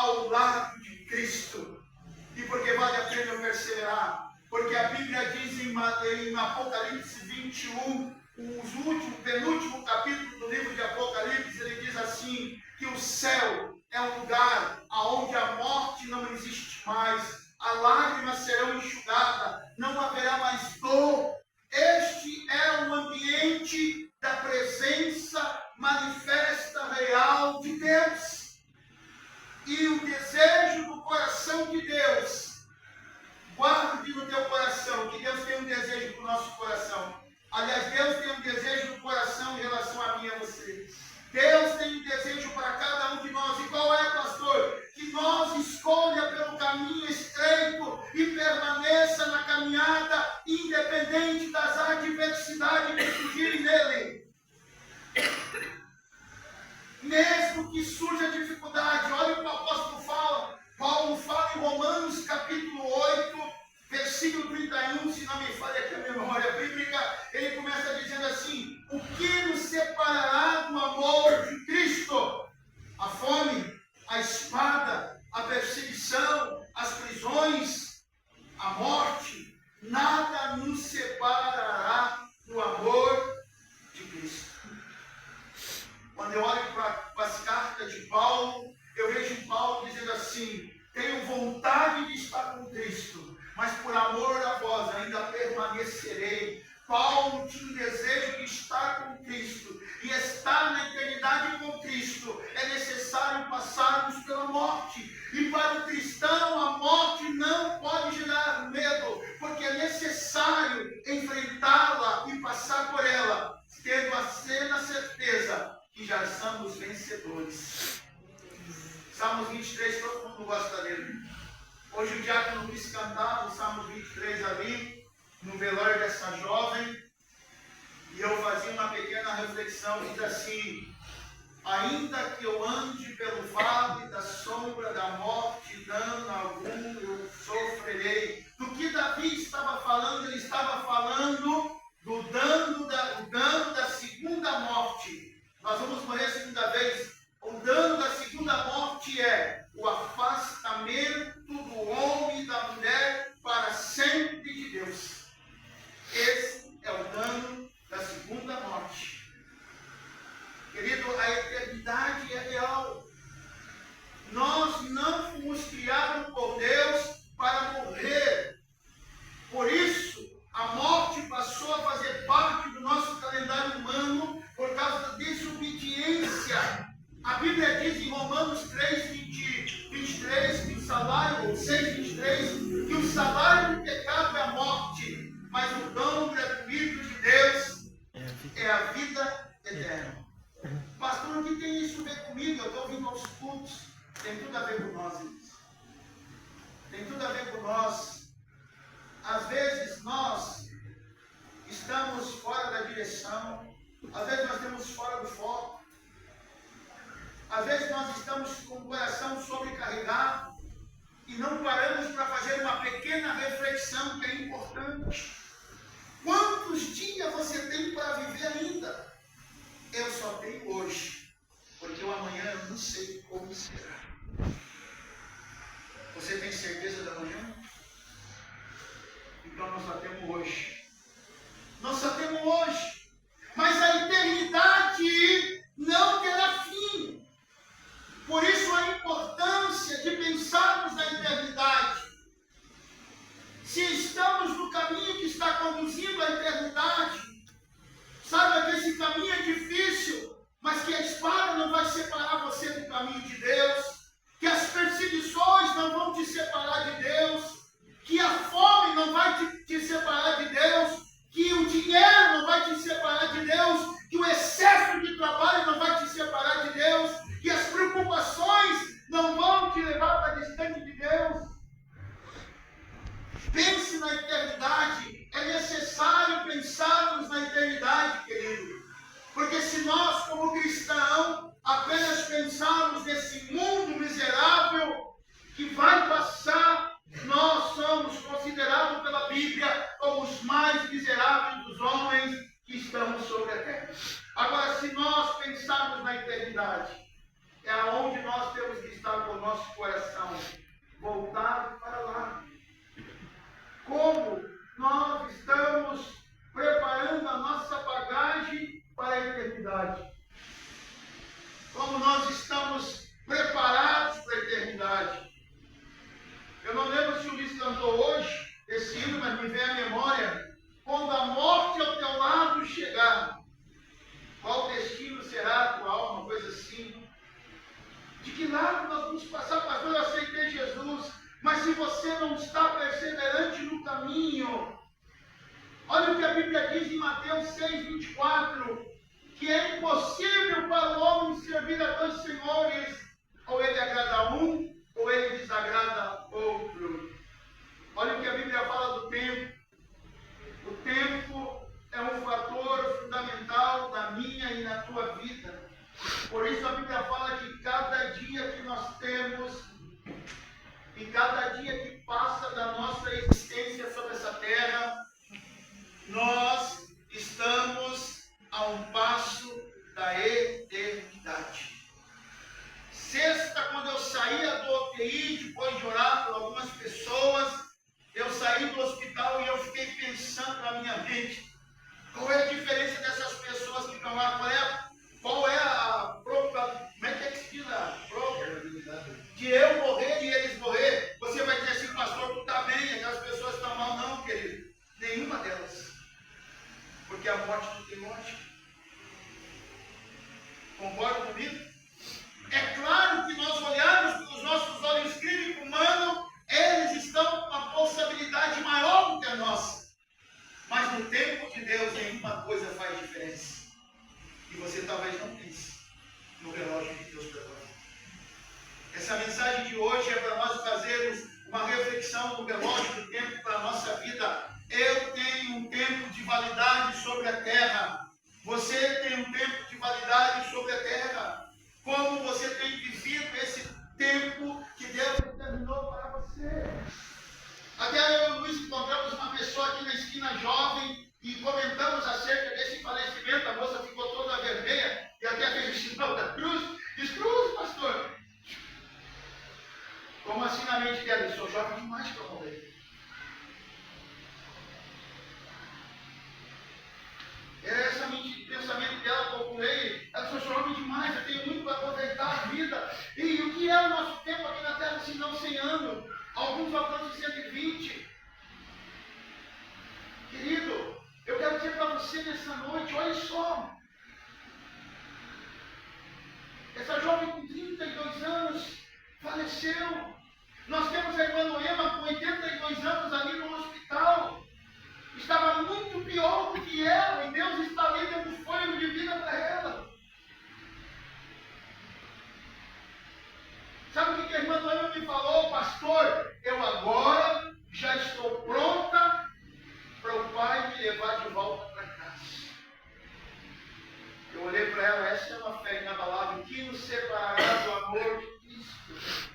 ao lado de Cristo. E porque vale a pena perseverar? Porque a Bíblia diz em Apocalipse 21, o penúltimo capítulo do livro de Apocalipse, ele diz assim, que o céu é um lugar onde a morte não existe mais, as lágrimas serão enxugadas, não haverá mais dor. Este é o ambiente da presença manifesta real de Deus. E o desejo do coração de Deus, guarde no teu coração, que Deus tem um desejo para o nosso coração. Aliás, Deus tem um desejo no coração em relação a mim e a você. Deus tem um desejo para cada um de nós. E qual é, pastor? Que nós escolha pelo caminho estreito e permaneça na caminhada, independente das adversidades que surgirem nele. Mesmo que surja dificuldade, olha o que o apóstolo fala. Paulo fala em Romanos capítulo 8, versículo 31, se não me falha aqui a memória bíblica, ele começa dizendo assim: o que nos separará do amor de Cristo? A fome, a espada, a perseguição, as prisões, a morte. Nada nos separará do amor de Cristo. Quando eu olho para as cartas de Paulo, eu vejo Paulo dizendo assim: tenho vontade de estar com Cristo, mas por amor a vós ainda permanecerei. Paulo tinha o desejo de estar com Cristo, e estar na eternidade com Cristo é necessário passarmos pela morte. E para o cristão a morte não pode gerar medo, porque é necessário enfrentá-la e passar por ela, tendo a plena certeza que já somos vencedores. Salmos 23, todo mundo gosta dele. Hoje o diácono quis cantar o Salmo 23 ali, no velório dessa jovem, e eu fazia uma pequena reflexão, diz assim: ainda que eu ande pelo vale da sombra da morte, dano algum eu sofrerei. Do que Davi estava falando? Ele estava falando do dano da segunda morte. Nós vamos morrer a segunda vez. O dano da segunda morte é o afastamento do homem e da mulher para sempre de Deus. Esse é o dano da segunda morte. Querido, a eternidade é real. Nós não fomos criados por Deus para morrer. Por isso, a morte passou a fazer parte do nosso calendário humano por causa da desobediência. A Bíblia diz em Romanos 3, 23, que o salário, 6, 23, que o salário do pecado é a morte, mas o dom gratuito de Deus é a vida eterna. Pastor, o que tem isso a ver comigo? Eu estou ouvindo aos cultos. Tem tudo a ver com nós, irmãos. Tem tudo a ver com nós. Às vezes nós estamos fora da direção. Às vezes nós estamos fora do foco. Às vezes nós estamos com o coração sobrecarregado e não paramos para fazer uma pequena reflexão que é importante. Quantos dias você tem para viver ainda? Eu só tenho hoje, porque o amanhã eu não sei como será. Você tem certeza da manhã? Então nós só temos hoje. Nós só temos hoje. Mas a eternidade não terá fim. Por isso a importância de pensarmos na eternidade. Se estamos no caminho que está conduzindo à eternidade, saiba que esse caminho é difícil, mas que a espada não vai separar você do caminho de Deus, que as perseguições não vão te separar de Deus, que a fome não vai te separar de Deus, que o dinheiro não vai te separar de Deus, que o excesso de trabalho não vai te separar de Deus, que as preocupações não vão te levar para distante de Deus. Pense na eternidade. É necessário pensarmos na eternidade, querido. Porque se nós, como cristãos, apenas pensarmos nesse mundo miserável que vai passar, nós somos considerados pela Bíblia como os mais miseráveis dos homens que estão sobre a terra. Agora, se nós pensarmos na eternidade, é aonde nós temos que estar com o nosso coração voltado para lá. Como nós estamos preparando a nossa bagagem para a eternidade. Como nós estamos preparados para a eternidade. Eu não lembro se o Luiz cantou hoje esse hino, mas me vem à memória. Quando a morte ao teu lado chegar, qual destino será a tua alma? Uma coisa assim. De que lado nós vamos passar? Pastor, eu aceitei Jesus, mas se você não está perseverante no caminho, olha o que a Bíblia diz em Mateus 6:24, que é impossível para o homem servir a dois senhores, ou ele agrada a um, ou ele desagrada a outro. Olha o que a Bíblia fala do tempo. O tempo é um fator fundamental na minha e na tua vida. Por isso a Bíblia fala que cada dia que nós temos e cada dia que passa da nossa existência sobre essa terra, nós estamos a um passo da eternidade. Sexta, quando eu saía do UTI, depois de orar por algumas pessoas, eu saí do hospital e eu fiquei pensando na minha mente, qual é a diferença dessas pessoas que estão lá, qual é a como é que se diz a probabilidade de eu morrer e eles morrer? Você vai dizer assim, pastor, tu está bem, aquelas pessoas estão mal. Não, querido, nenhuma delas. Porque a morte não tem morte. Concorda comigo? É claro que nós olhamos pelos nossos olhos clínicos humanos, eles estão com uma possibilidade maior do que a nossa. Mas no tempo de Deus, nenhuma coisa faz diferença. E você talvez não pense no relógio de Deus para nós. Essa mensagem de hoje é para nós fazermos uma reflexão no relógio do tempo para a nossa vida. Eu tenho um tempo de validade sobre a terra. Você tem um tempo de validade sobre a terra. Como você tem vivido esse tempo que Deus determinou para você? Até eu e o Luiz encontramos uma pessoa aqui na esquina jovem e comentamos acerca desse falecimento. A moça ficou toda vermelha e até fez o sinal da cruz. Diz, cruz, pastor. Como assim na mente dela? Eu sou jovem demais para morrer. Era esse pensamento dela que eu procurei. Ela sou jovem demais, eu tenho muito para aproveitar a vida. E o que é o nosso tempo aqui na terra se não 100 anos? Alguns alcançam 120. Querido, eu quero dizer para você nessa noite, olha só. Essa jovem com 32 anos faleceu. Nós temos a irmã Noema com 82 anos ali no hospital. Estava muito pior do que ela, e Deus está ali dando fôlego de vida para ela. Sabe o que a irmã Noema me falou? Pastor, eu agora já estou pronta para o Pai me levar de volta para casa. Eu olhei para ela, essa é uma fé inabalável, que nos separará do amor de Cristo.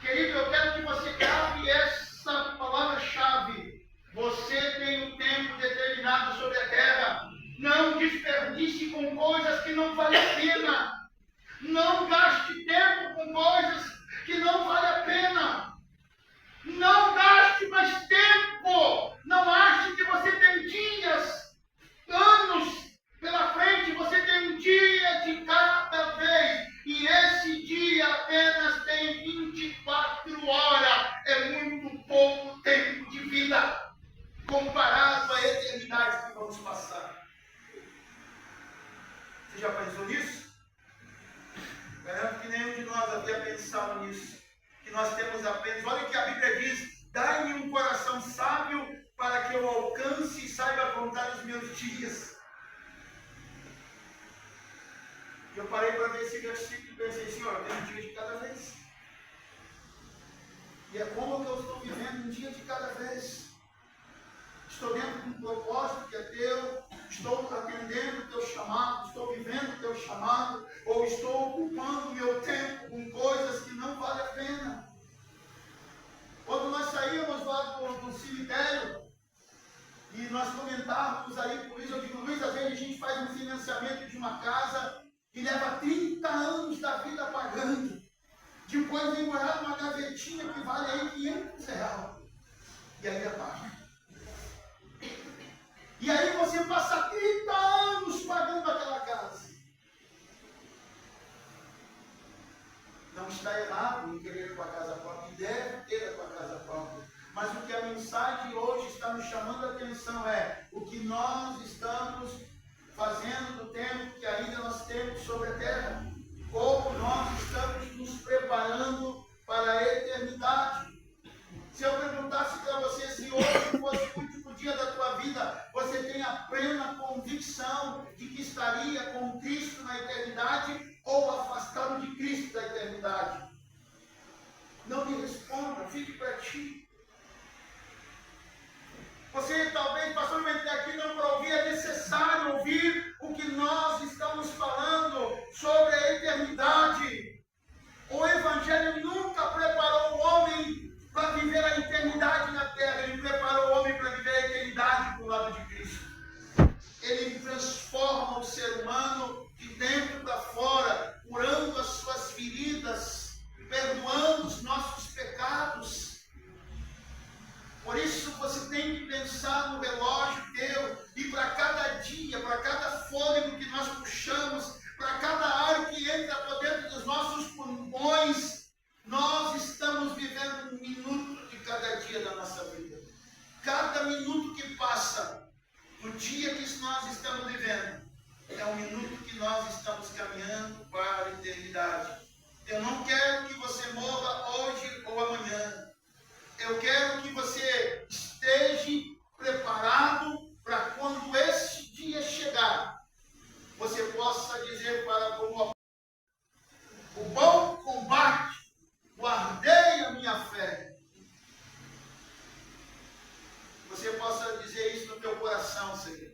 Querido, eu quero que você grave essa palavra-chave. Você tem um tempo determinado sobre a terra. Não desperdice com coisas que não valem a pena. Não gaste tempo com coisas que não valem a pena. Não gaste mais tempo. Não ache que você tem dias, anos pela frente. Você tem um dia de cada vez. E esse dia apenas tem 24 horas. É muito pouco tempo de vida comparado à eternidade que vamos passar. Você já pensou nisso? Garanto que nenhum de nós havia pensado nisso. Que nós temos apenas, olha o que a Bíblia diz, dai-me um coração sábio para que eu alcance e saiba contar os meus dias. Eu parei para ver esse versículo e pensei, Senhor, eu tenho um dia de cada vez. E é como que eu estou vivendo um dia de cada vez. Estou dentro de um propósito que é teu, estou atendendo o teu chamado, estou vivendo o teu chamado, ou estou ocupando o meu tempo com coisas que não valem a pena. Quando nós saímos lá do cemitério, e nós comentávamos aí com o Luiz, eu digo, Luiz, às vezes a gente faz um financiamento de uma casa, e leva 30 anos da vida pagando. Depois vem morar numa gavetinha que vale aí R$500. E aí apaga. E aí você passa 30 anos pagando aquela casa. Não está errado em querer a tua casa própria, e deve ter a tua casa própria. Mas o que a mensagem hoje está nos chamando a atenção é o que nós estamos fazendo do tempo que ainda nós temos sobre a terra. Como nós estamos nos preparando para a eternidade. Se eu perguntasse para você se hoje fosse o último dia da tua vida, você tem a plena convicção de que estaria com Cristo na eternidade ou afastado de Cristo da eternidade? Não me responda, fique para ti. Você talvez, pastor, vai entrar aqui não para ouvir, é necessário ouvir o que nós estamos falando sobre a eternidade. O Evangelho nunca preparou o homem para viver a eternidade na terra, ele preparou o homem para viver a eternidade do lado de Cristo. Ele transforma o ser humano de dentro para fora, curando as suas feridas, perdoando os nossos pecados. Por isso você tem que pensar no relógio teu, e para cada dia, para cada fôlego que nós puxamos, para cada ar que entra para dentro dos nossos pulmões, nós estamos vivendo um minuto de cada dia da nossa vida. Cada minuto que passa, no dia que nós estamos vivendo, é um minuto que nós estamos caminhando para a eternidade. Eu não quero que você morra hoje ou amanhã. Eu quero que você esteja preparado para quando esse dia chegar, você possa dizer para o bom combate, guardei a minha fé. Você possa dizer isso no teu coração, Senhor.